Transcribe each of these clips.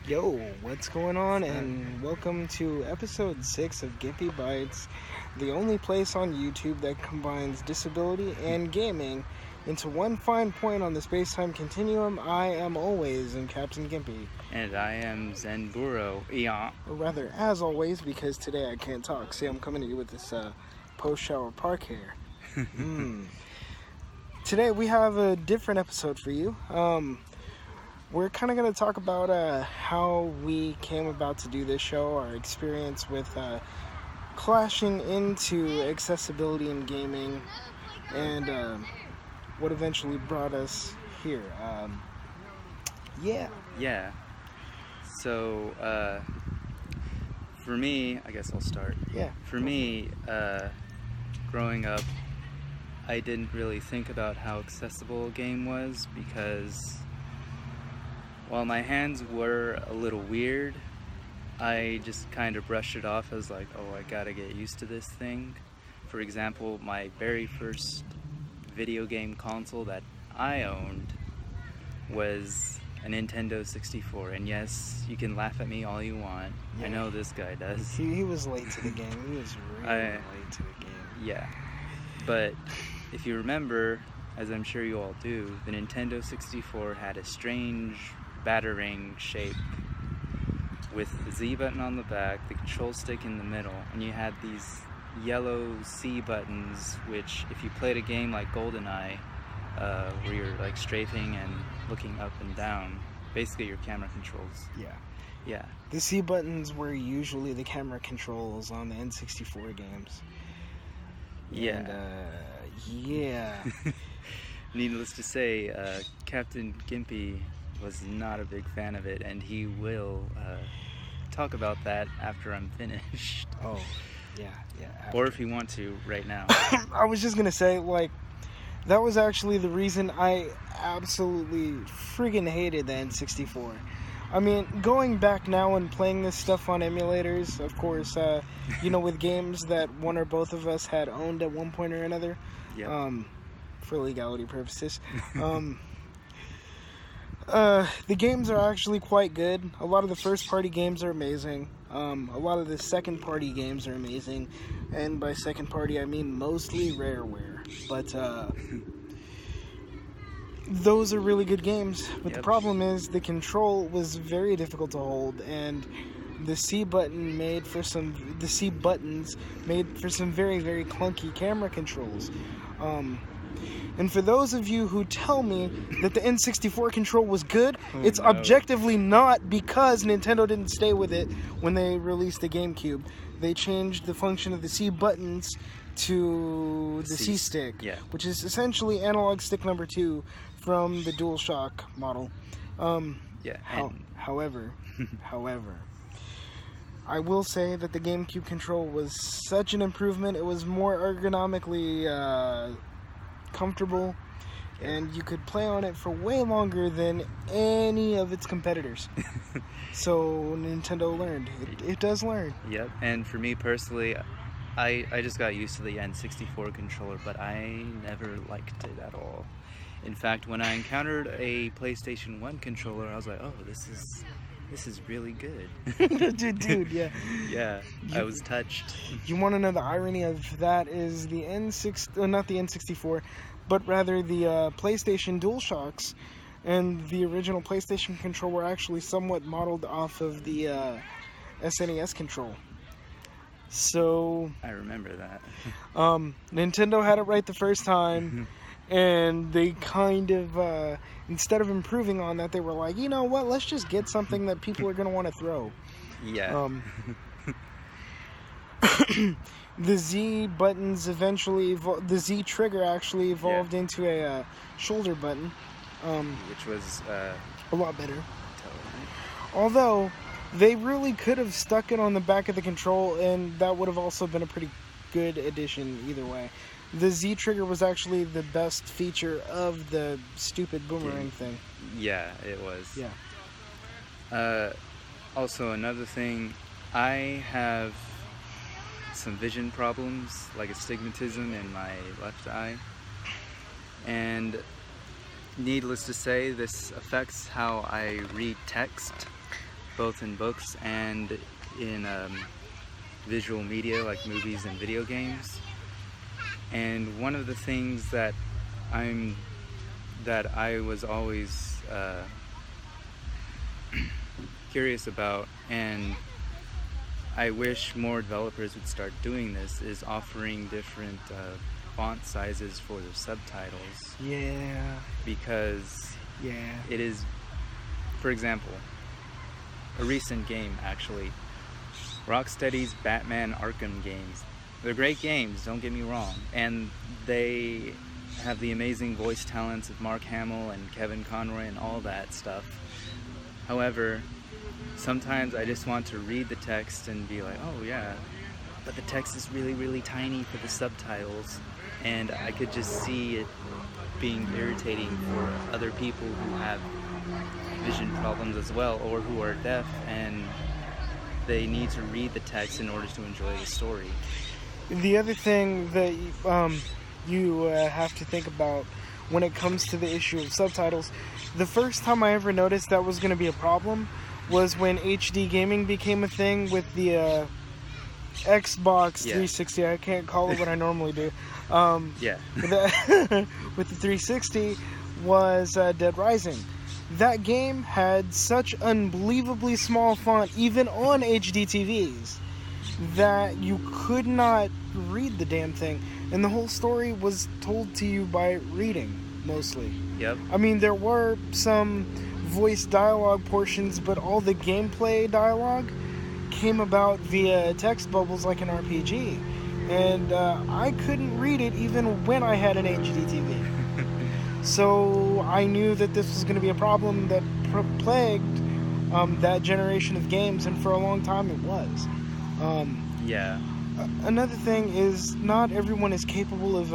Yo, what's going on? And welcome to episode 6 of Gimpy Bytes, the only place on YouTube that combines disability and gaming into one fine point on the space-time continuum. I am always Captain Gimpy. And I am Zen Burro. Yeah. Or rather, as always, because today I can't talk. See, I'm coming to you with this post-shower park hair. Today we have a different episode for you. We're kind of going to talk about how we came about to do this show, our experience with clashing into accessibility in gaming, and what eventually brought us here. Yeah. So, for me, I guess I'll start. Yeah. For me, growing up, I didn't really think about how accessible a game was because while my hands were a little weird, I just kind of brushed it off as like, oh, I gotta get used to this thing. For example, my very first video game console that I owned was a Nintendo 64. And yes, you can laugh at me all you want. Yeah. I know this guy does. He was late to the game. He was really late to the game. Yeah. But if you remember, as I'm sure you all do, the Nintendo 64 had a strange battering shape with the Z button on the back, the control stick in the middle, and you had these yellow C buttons, which if you played a game like GoldenEye, where you're like strafing and looking up and down, basically your camera controls. Yeah. The C buttons were usually the camera controls on the N64 games. Yeah. And, yeah. Needless to say, Captain Gimpy was not a big fan of it, and he will talk about that after I'm finished. Oh, yeah. Or if you want to, right now. I was just gonna say, like, that was actually the reason I absolutely friggin' hated the N64. I mean, going back now and playing this stuff on emulators, of course, with games that one or both of us had owned at one point or another, yep. For legality purposes. The games are actually quite good. A lot of the first-party games are amazing. A lot of the second-party games are amazing. And by second-party, I mean mostly Rareware. But, those are really good games. But Yep. The problem is the control was very difficult to hold. And the C buttons made for some very, very clunky camera controls. And for those of you who tell me that the N64 control was good, it's objectively not, because Nintendo didn't stay with it when they released the GameCube. They changed the function of the C buttons to the C stick, which is essentially analog stick number 2 from the DualShock model. However, I will say that the GameCube control was such an improvement. It was more ergonomically comfortable, and you could play on it for way longer than any of its competitors. So Nintendo learned. It does learn. Yep. And for me personally, I just got used to the N64 controller, but I never liked it at all. In fact, when I encountered a PlayStation 1 controller, I was like, oh, this is really good. Dude, yeah. Yeah, I was touched. You want to know the irony of that is the not the N64, but rather the PlayStation DualShocks and the original PlayStation control were actually somewhat modeled off of the SNES control. So I remember that. Nintendo had it right the first time. And they kind of, instead of improving on that, they were like, you know what, let's just get something that people are going to want to throw. Yeah. The Z buttons eventually, the Z trigger actually evolved into a shoulder button. Which was a lot better. Although, they really could have stuck it on the back of the control, and that would have also been a pretty good addition either way. The Z trigger was actually the best feature of the stupid boomerang thing. Yeah, it was. Yeah. Also, another thing, I have some vision problems, like astigmatism in my left eye. And needless to say, this affects how I read text. both in books and in visual media like movies and video games. And one of the things that I was always curious about, and I wish more developers would start doing this, is offering different font sizes for the subtitles. Yeah. Because Yeah. it is, for example, a recent game actually, Rocksteady's Batman Arkham games. They're great games, don't get me wrong, and they have the amazing voice talents of Mark Hamill and Kevin Conroy and all that stuff. However, sometimes I just want to read the text and be like, oh yeah, but the text is really, really tiny for the subtitles, and I could just see it being irritating for other people who have vision problems as well, or who are deaf and they need to read the text in order to enjoy the story. The other thing that you have to think about when it comes to the issue of subtitles, the first time I ever noticed that was going to be a problem was when HD gaming became a thing with the Xbox 360. I can't call it what I normally do. With the 360 was Dead Rising. That game had such unbelievably small font, even on HD TVs, that you could not read the damn thing. And the whole story was told to you by reading, mostly. Yep. I mean, there were some voice dialogue portions, but all the gameplay dialogue came about via text bubbles like an RPG. And I couldn't read it even when I had an HD TV. So I knew that this was going to be a problem that plagued that generation of games, and for a long time it was. Another thing is, not everyone is capable of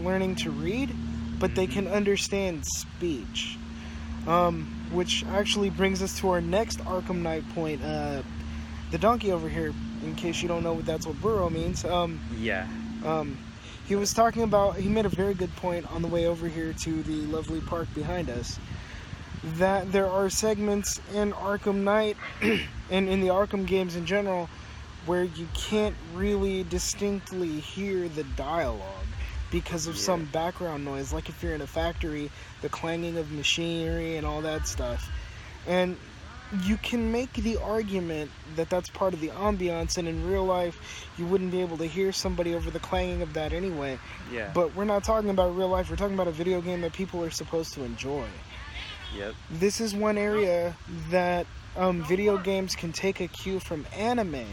learning to read, but they can understand speech. Which actually brings us to our next Arkham Knight point. The donkey over here, in case you don't know that's what Burro means. He was talking about, he made a very good point on the way over here to the lovely park behind us, that there are segments in Arkham Knight and in the Arkham games in general where you can't really distinctly hear the dialogue because of some background noise, like if you're in a factory, the clanging of machinery and all that stuff. And you can make the argument that that's part of the ambiance, and in real life you wouldn't be able to hear somebody over the clanging of that anyway. But we're not talking about real life, we're talking about a video game that people are supposed to enjoy. This is one area that video games can take a cue from anime,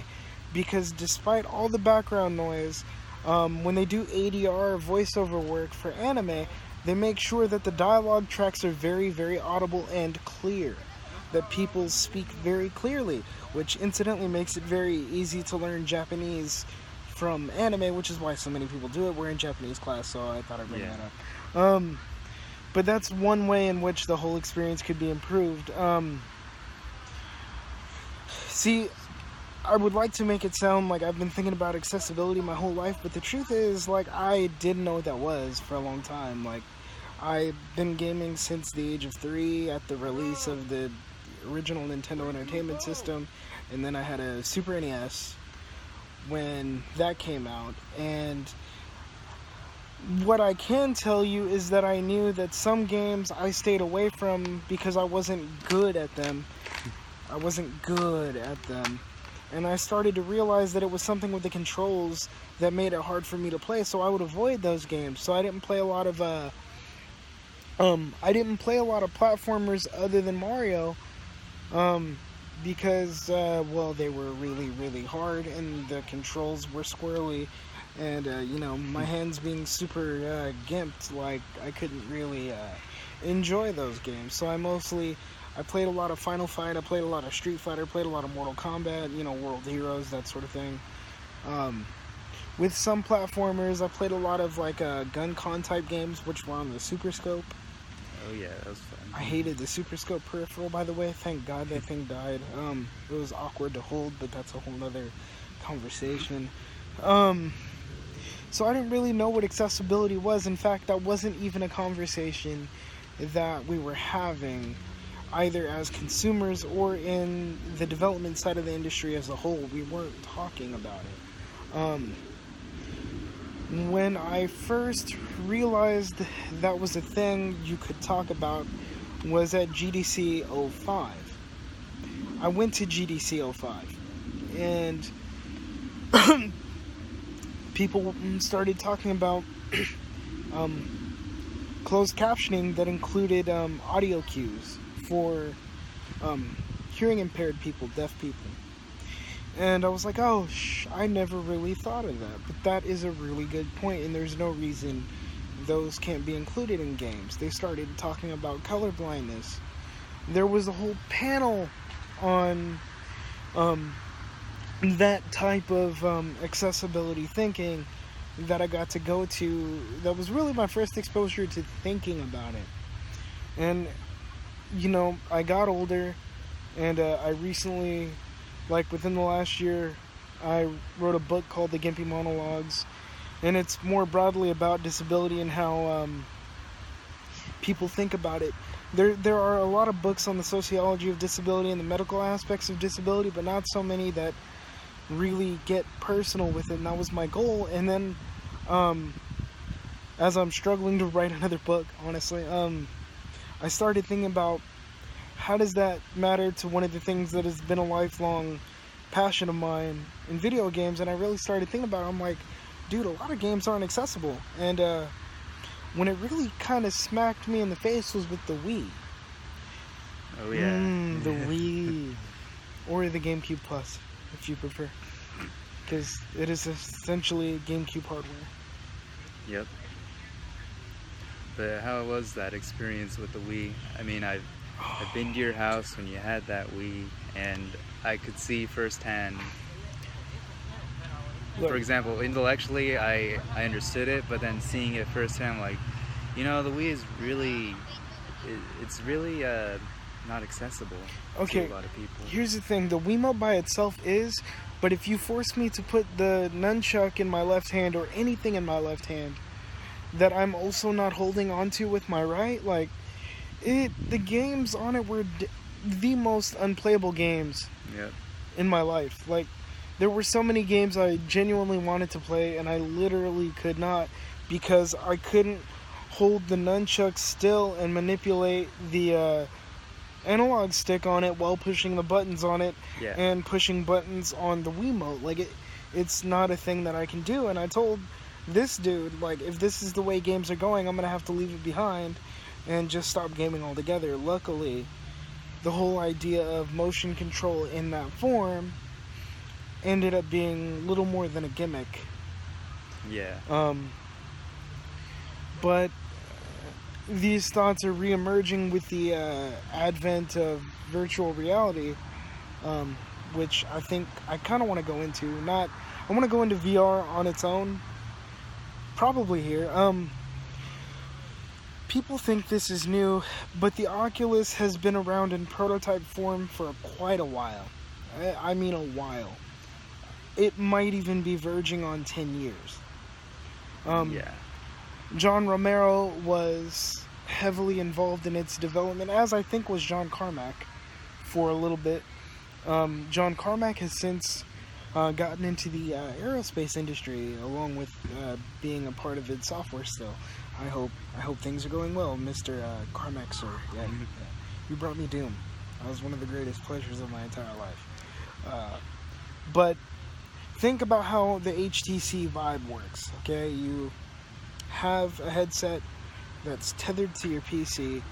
because despite all the background noise, when they do ADR voiceover work for anime, they make sure that the dialogue tracks are very, very audible and clear, that people speak very clearly, which incidentally makes it very easy to learn Japanese from anime, which is why so many people do it. We're in Japanese class, so I thought I'd bring that up. But that's one way in which the whole experience could be improved. See, I would like to make it sound like I've been thinking about accessibility my whole life, but the truth is, like, I didn't know what that was for a long time. Like, I've been gaming since the age of 3 at the release of the original Nintendo Entertainment System, and then I had a Super NES when that came out. And what I can tell you is that I knew that some games I stayed away from because I wasn't good at them. And I started to realize that it was something with the controls that made it hard for me to play, so I would avoid those games. So I didn't play a lot of platformers other than Mario, because they were really, really hard and the controls were squirrely, and my hands being super gimped, like, I couldn't really enjoy those games. So I played a lot of Final Fight, I played a lot of Street Fighter, played a lot of Mortal Kombat, World Heroes, that sort of thing. With some platformers, I played a lot of gun con type games, which were on the Super Scope. Oh yeah, that was fun. I hated the Super Scope peripheral, by the way. Thank God that thing died. It was awkward to hold, but that's a whole nother conversation. So I didn't really know what accessibility was. In fact, that wasn't even a conversation that we were having. either as consumers or in the development side of the industry as a whole, we weren't talking about it. When I first realized that was a thing you could talk about was at GDC 05. I went to GDC 05 and people started talking about closed captioning that included audio cues for hearing impaired people, deaf people. And I was like, oh, I never really thought of that. But that is a really good point, and there's no reason those can't be included in games. They started talking about color blindness. There was a whole panel on that type of accessibility thinking that I got to go to. That was really my first exposure to thinking about it. And, you know, I got older, and I recently, like within the last year, I wrote a book called The Gimpy Monologues, and it's more broadly about disability and how people think about it. There are a lot of books on the sociology of disability and the medical aspects of disability, but not so many that really get personal with it, and that was my goal. And then as I'm struggling to write another book, honestly, I started thinking about how does that matter to one of the things that has been a lifelong passion of mine in video games. And I really started thinking about it. I'm like, dude, a lot of games aren't accessible. And when it really kind of smacked me in the face was with the Wii. Oh yeah. The Wii. Or the GameCube Plus, if you prefer. Because it is essentially GameCube hardware. Yep. But how was that experience with the Wii? I mean, I've been to your house when you had that Wii, and I could see firsthand. For example, intellectually, I understood it, but then seeing it firsthand, like, you know, the Wii is really, it's really not accessible to a lot of people. Here's the thing, the Wiimote by itself is, but if you force me to put the nunchuck in my left hand or anything in my left hand that I'm also not holding onto with my right, like, the games on it were the most unplayable games in my life. Like, there were so many games I genuinely wanted to play, and I literally could not because I couldn't hold the nunchuck still and manipulate the analog stick on it while pushing the buttons on it and pushing buttons on the Wiimote. Like, it's not a thing that I can do. And I told this dude, like, if this is the way games are going, I'm going to have to leave it behind and just stop gaming altogether. Luckily, the whole idea of motion control in that form ended up being little more than a gimmick. But these thoughts are re-emerging with the advent of virtual reality, which I think I kind of want to go into. I want to go into VR on its own, probably here. People think this is new, but the Oculus has been around in prototype form for quite a while. I mean a while. It might even be verging on 10 years. John Romero was heavily involved in its development, as I think was John Carmack for a little bit. John Carmack has since gotten into the aerospace industry, along with being a part of id Software still. I hope things are going well, Mr. Carmack, sir. Yeah, you brought me Doom. That was one of the greatest pleasures of my entire life. But think about how the HTC Vive works, okay? You have a headset that's tethered to your PC,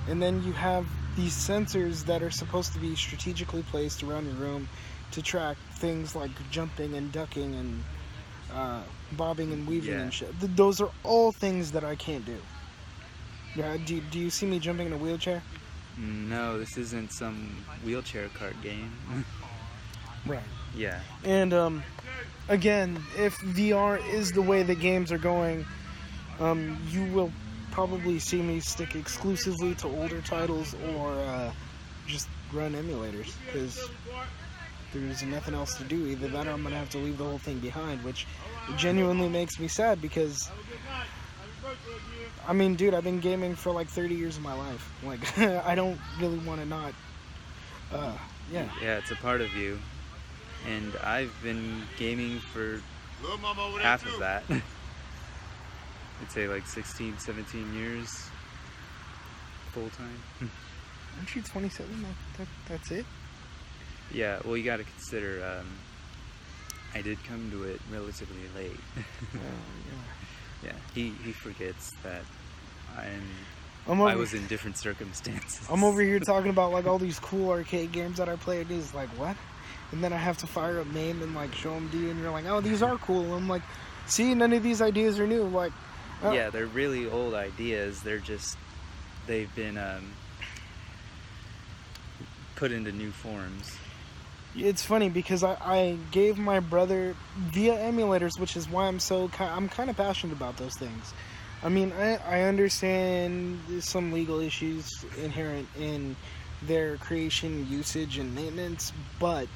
and then you have these sensors that are supposed to be strategically placed around your room to track things like jumping and ducking and bobbing and weaving and shit. Those are all things that I can't do. Yeah, do you see me jumping in a wheelchair? No, this isn't some wheelchair cart game. Right. Yeah. And again, if VR is the way the games are going, you will probably see me stick exclusively to older titles or just run emulators, because there's nothing else to do. Either that or I'm going to have to leave the whole thing behind, which genuinely makes me sad, because I mean, dude, I've been gaming for like 30 years of my life. Like, I don't really want to not. Yeah. Yeah, it's a part of you. And I've been gaming for half of that. I'd say like 16, 17 years full time. Aren't you 27? That's it? Yeah, well, you got to consider, I did come to it relatively late. Yeah, he forgets that I was in different circumstances. I'm over here talking about like all these cool arcade games that I play, and he's like, what? And then I have to fire up name and like show them to you, and you're like, oh, these are cool. And I'm like, see, none of these ideas are new. Like, yeah, they're really old ideas. They've been put into new forms. It's funny because I gave my brother via emulators, which is why I'm kind of passionate about those things. I mean, I understand some legal issues inherent in their creation, usage, and maintenance, but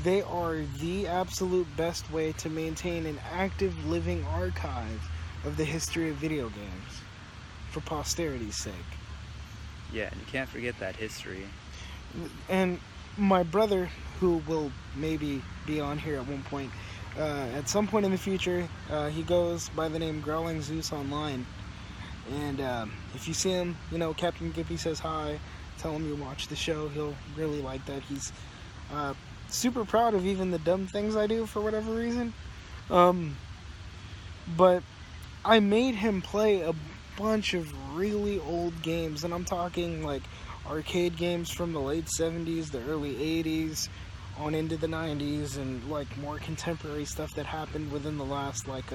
they are the absolute best way to maintain an active living archive of the history of video games for posterity's sake. Yeah, and you can't forget that history. And my brother, who will maybe be on here at one point, at some point in the future, he goes by the name Growling Zeus Online. And if you see him, you know, Captain Gimpy says hi, tell him you watch the show. He'll really like that. He's super proud of even the dumb things I do for whatever reason. But I made him play a bunch of really old games, and I'm talking like arcade games from the late 70s, the early 80s, on into the 90s, and like more contemporary stuff that happened within the last like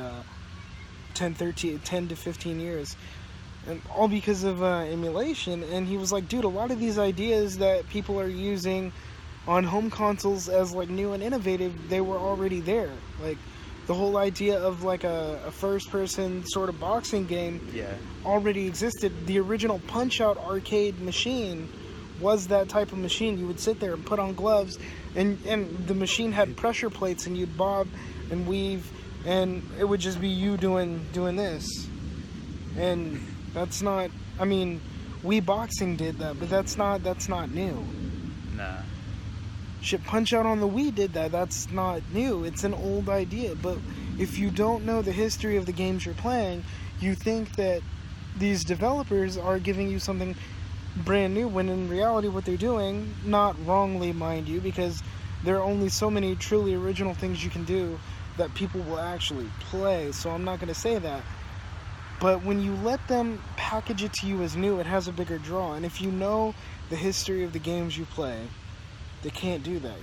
10 to 15 years, and all because of emulation. And he was like, dude, a lot of these ideas that people are using on home consoles as like new and innovative, they were already there. Like the whole idea of like a first-person sort of boxing game already existed. The original Punch-Out arcade machine was that type of machine. You would sit there and put on gloves, and the machine had pressure plates, and you'd bob and weave, and it would just be you doing this. And that's not, I mean, Wii Boxing did that, but that's not new. Nah. Shit, Punch-Out on the Wii did that. That's not new. It's an old idea. But if you don't know the history of the games you're playing, you think that these developers are giving you something brand new, when in reality what they're doing, not wrongly mind you, because there are only so many truly original things you can do that people will actually play. So I'm not going to say that. But when you let them package it to you as new, it has a bigger draw. And if you know the history of the games you play, they can't do that.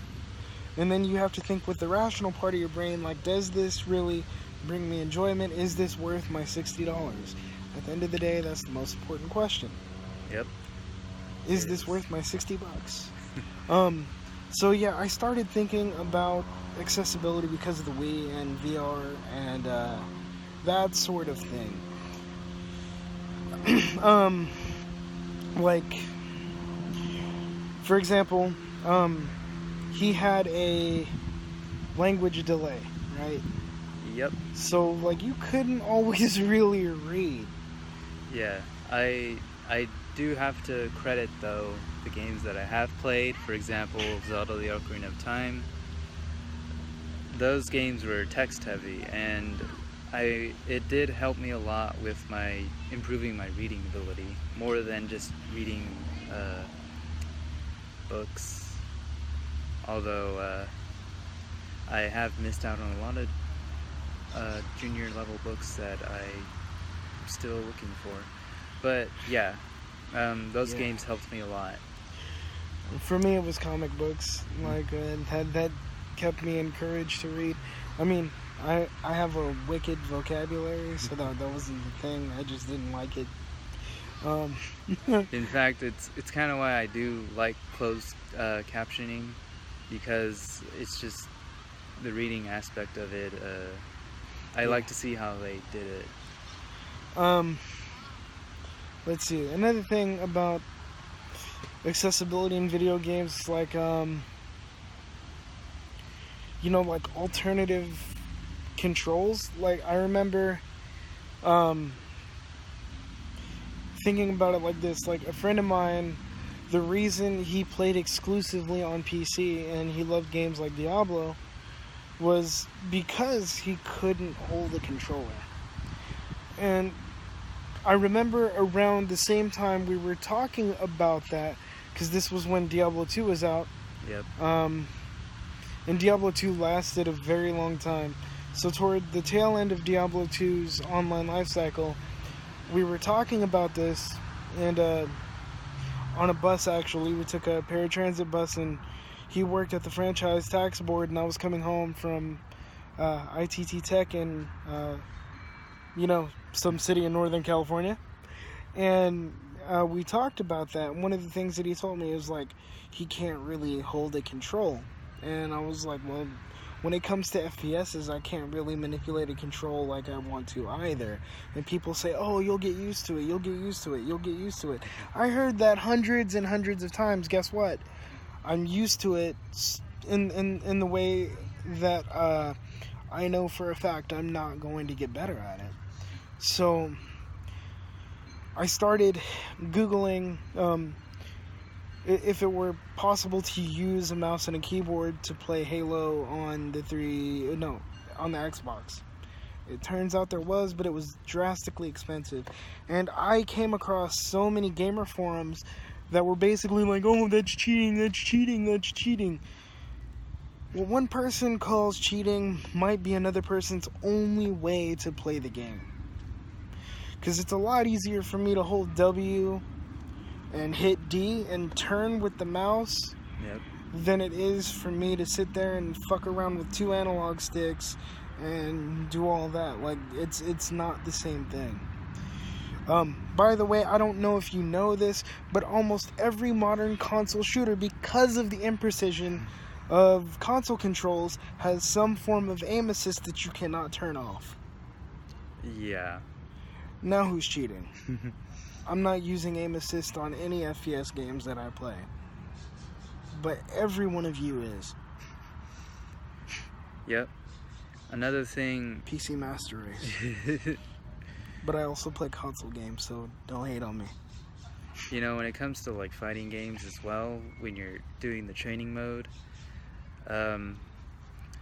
And then you have to think with the rational part of your brain, like, does this really bring me enjoyment? Is this worth my $60? At the end of the day, that's the most important question. Yep. Is this worth my $60? So yeah, I started thinking about accessibility because of the Wii and VR and that sort of thing. Like, for example, he had a language delay, right? Yep. So, like, you couldn't always really read. Yeah, I do have to credit, though, the games that I have played. For example, Zelda: The Ocarina of Time. Those games were text-heavy, and it did help me a lot with improving my reading ability, more than just reading books. Although I have missed out on a lot of junior level books that I'm still looking for. But yeah, those games helped me a lot. For me, it was comic books. Like that kept me encouraged to read. I mean, I have a wicked vocabulary, so that wasn't the thing. I just didn't like it. In fact, it's kind of why I do like closed captioning, because it's just the reading aspect of it. I like to see how they did it. Let's see. Another thing about accessibility in video games, like like alternative controls. Like I remember thinking about it like this. Like, a friend of mine, the reason he played exclusively on PC and he loved games like Diablo was because he couldn't hold a controller. And I remember around the same time we were talking about that, because this was when Diablo 2 was out. Yep. And Diablo 2 lasted a very long time. So toward the tail end of Diablo 2's online life cycle, we were talking about this, and on a bus, actually. We took a paratransit bus, and he worked at the franchise tax board, and I was coming home from ITT Tech in, some city in Northern California. And we talked about that. And one of the things that he told me is, like, he can't really hold a control. And I was like, well, when it comes to FPSs, I can't really manipulate a control like I want to either. And people say, oh, you'll get used to it, you'll get used to it, you'll get used to it. I heard that hundreds and hundreds of times. Guess what? I'm used to it in the way that I know for a fact I'm not going to get better at it. So I started Googling if it were possible to use a mouse and a keyboard to play Halo on the Xbox. It turns out there was, but it was drastically expensive. And I came across so many gamer forums that were basically like, oh, that's cheating, that's cheating, that's cheating. What one person calls cheating might be another person's only way to play the game. Because it's a lot easier for me to hold W and hit D and turn with the mouse than it is for me to sit there and fuck around with 2 analog sticks and do all that. Like, it's not the same thing. By the way, I don't know if you know this, but almost every modern console shooter, because of the imprecision of console controls, has some form of aim assist that you cannot turn off. Yeah. Now who's cheating? I'm not using aim assist on any FPS games that I play. But every one of you is. Yep. Another thing... PC Master Race. But I also play console games, so don't hate on me. You know, when it comes to, like, fighting games as well, when you're doing the training mode, I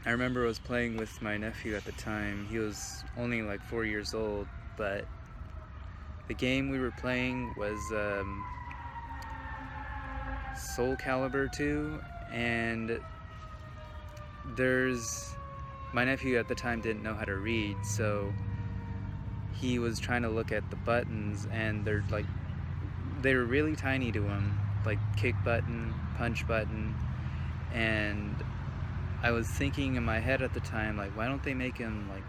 remember I was playing with my nephew at the time. He was only, like, 4 years old, but the game we were playing was Soul Calibur 2, and my nephew at the time didn't know how to read, so he was trying to look at the buttons, and they were really tiny to him, like kick button, punch button, and I was thinking in my head at the time, like, why don't they make him, like,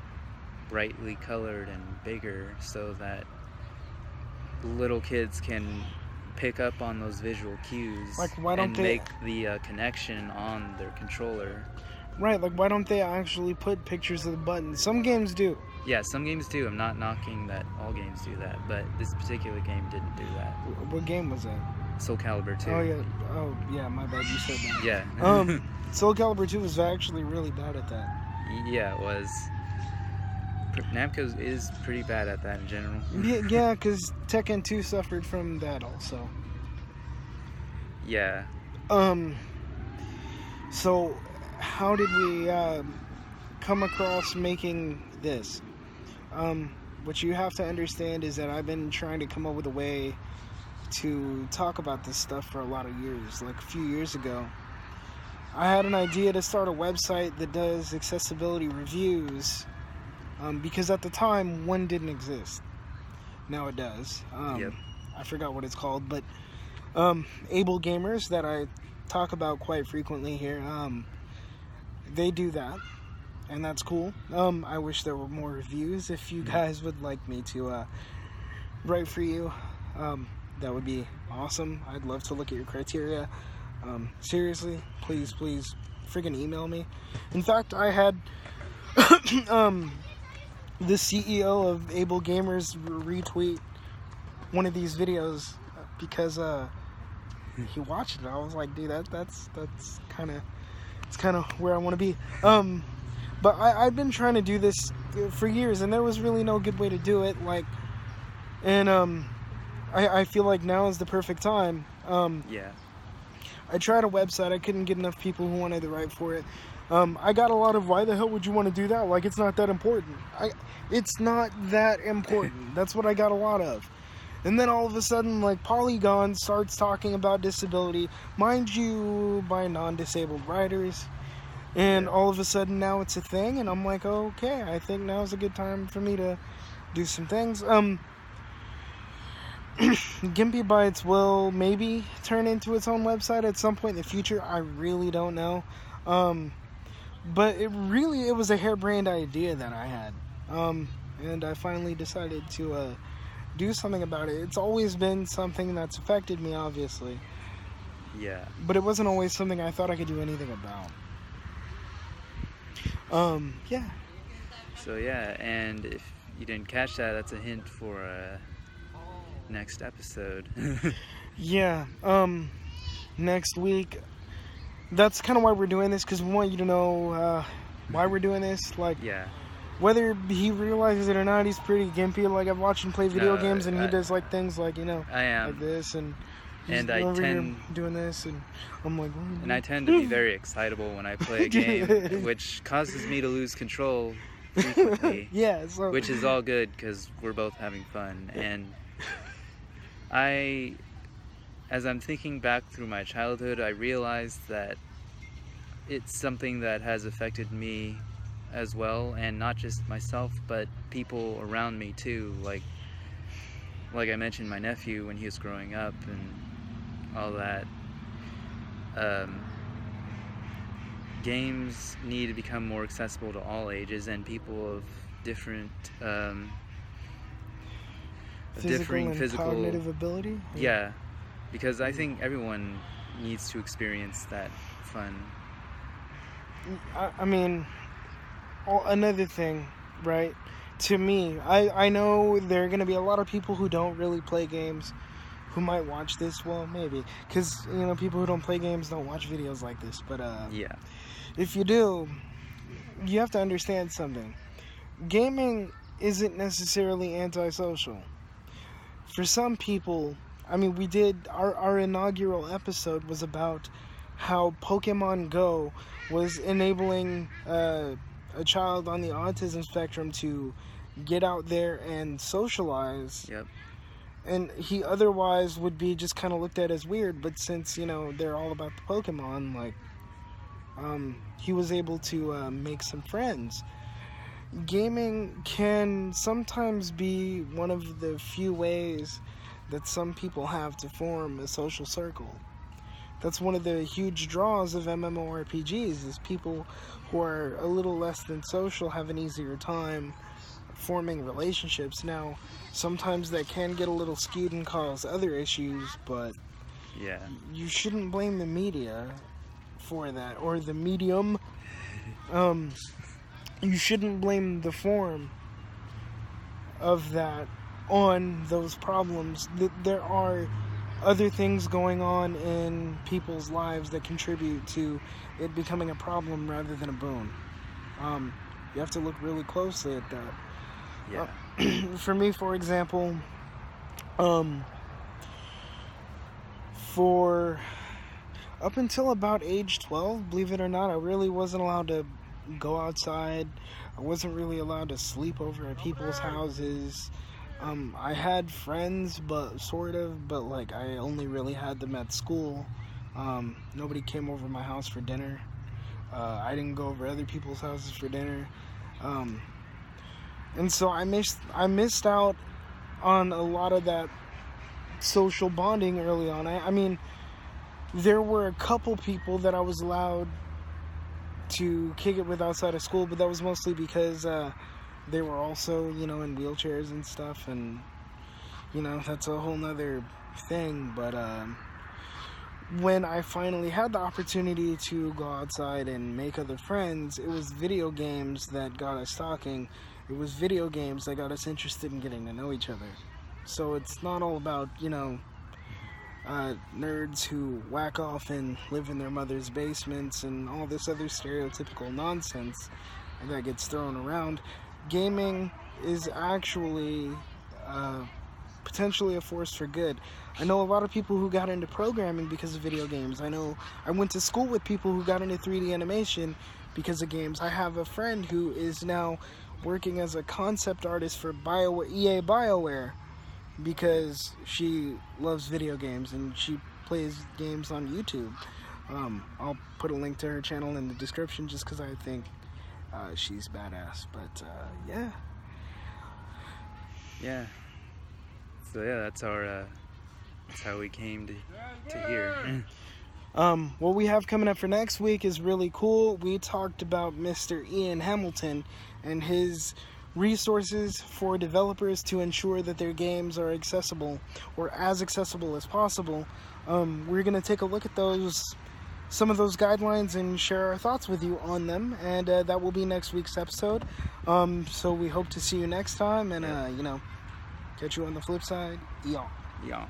brightly colored and bigger so that little kids can pick up on those visual cues, like, why don't and they make the connection on their controller. Right, like, why don't they actually put pictures of the buttons? Some games do. Yeah, some games do. I'm not knocking that all games do that, but this particular game didn't do that. What game was that? Soul Calibur 2. Oh yeah, my bad, you said that. Yeah. Soul Calibur 2 was actually really bad at that. Yeah, it was. Namco is pretty bad at that in general. Yeah, because Tekken 2 suffered from that also. Yeah. So, how did we come across making this? What you have to understand is that I've been trying to come up with a way to talk about this stuff for a lot of years. Like, a few years ago, I had an idea to start a website that does accessibility reviews, because at the time, one didn't exist. Now it does. Yep. I forgot what it's called, but Able Gamers, that I talk about quite frequently here, they do that, and that's cool. I wish there were more reviews. If you guys would like me to write for you, that would be awesome. I'd love to look at your criteria. Seriously, please friggin' email me. In fact, I had the CEO of Able Gamers retweet one of these videos because he watched it. I was like, dude, that's kind of where I want to be. But I've been trying to do this for years, and there was really no good way to do it. Like, and I feel like now is the perfect time. Yeah. I tried a website. I couldn't get enough people who wanted to write for it. I got a lot of, why the hell would you want to do that? Like, it's not that important. It's not that important. That's what I got a lot of. And then all of a sudden, like, Polygon starts talking about disability, mind you, by non-disabled writers. And Yeah. all of a sudden now it's a thing, and I'm like, okay, I think now's a good time for me to do some things. Gimpy Bytes will maybe turn into its own website at some point in the future. I really don't know. But it was a harebrained idea that I had. And I finally decided to do something about it. It's always been something that's affected me, obviously. Yeah. But it wasn't always something I thought I could do anything about. Yeah. So yeah, and if you didn't catch that, that's a hint for next episode. Yeah. Next week. That's kind of why we're doing this, because we want you to know why we're doing this. Like, Yeah. whether he realizes it or not, he's pretty gimpy. Like, I've watched him play video games, and he does like things like, I am. like this, and he's And I over tend here doing this, and I'm like, and I tend to be very excitable when I play a game, which causes me to lose control frequently. yeah. So Which is all good because we're both having fun. And as I'm thinking back through my childhood, I realized that it's something that has affected me as well, and not just myself, but people around me too. Like I mentioned, my nephew when he was growing up and all that. Games need to become more accessible to all ages and people of different physical and cognitive ability. Yeah, because I think everyone needs to experience that fun. I mean, another thing, right? To me, I know there are going to be a lot of people who don't really play games who might watch this. Well, maybe, because, people who don't play games don't watch videos like this. But Yeah. if you do, you have to understand something. Gaming isn't necessarily antisocial. For some people, I mean, we did, our inaugural episode was about how Pokemon Go was enabling a child on the autism spectrum to get out there and socialize. Yep. And he otherwise would be just kind of looked at as weird, but since, they're all about the Pokemon, like, he was able to make some friends. Gaming can sometimes be one of the few ways that some people have to form a social circle. That's one of the huge draws of MMORPGs, is people who are a little less than social have an easier time forming relationships. Now, sometimes that can get a little skewed and cause other issues, but Yeah. you shouldn't blame the media for that, or the medium. You shouldn't blame the form of that on those problems. There are other things going on in people's lives that contribute to it becoming a problem rather than a boon. You have to look really closely at that. Yeah. For me, for example, for up until about age 12, believe it or not, I really wasn't allowed to go outside. I wasn't really allowed to sleep over at people's houses. I had friends, but like, I only really had them at school. Nobody came over my house for dinner. I didn't go over other people's houses for dinner. And so I missed out on a lot of that social bonding early on. I mean, there were a couple people that I was allowed to kick it with outside of school, but that was mostly because they were also, in wheelchairs and stuff, and, that's a whole nother thing. But when I finally had the opportunity to go outside and make other friends, it was video games that got us talking. It was video games that got us interested in getting to know each other. So it's not all about, nerds who whack off and live in their mother's basements and all this other stereotypical nonsense that gets thrown around. Gaming is actually potentially a force for good. I know a lot of people who got into programming because of video games. I know I went to school with people who got into 3D animation because of games. I have a friend who is now working as a concept artist for EA BioWare because she loves video games and she plays games on YouTube. I'll put a link to her channel in the description just because I think she's badass. But yeah. Yeah. So yeah, that's how we came to here. What we have coming up for next week is really cool. We talked about Mr. Ian Hamilton and his resources for developers to ensure that their games are accessible or as accessible as possible. We're going to take a look at some of those guidelines and share our thoughts with you on them, and that will be next week's episode. So we hope to see you next time, and catch you on the flip side. Y'all.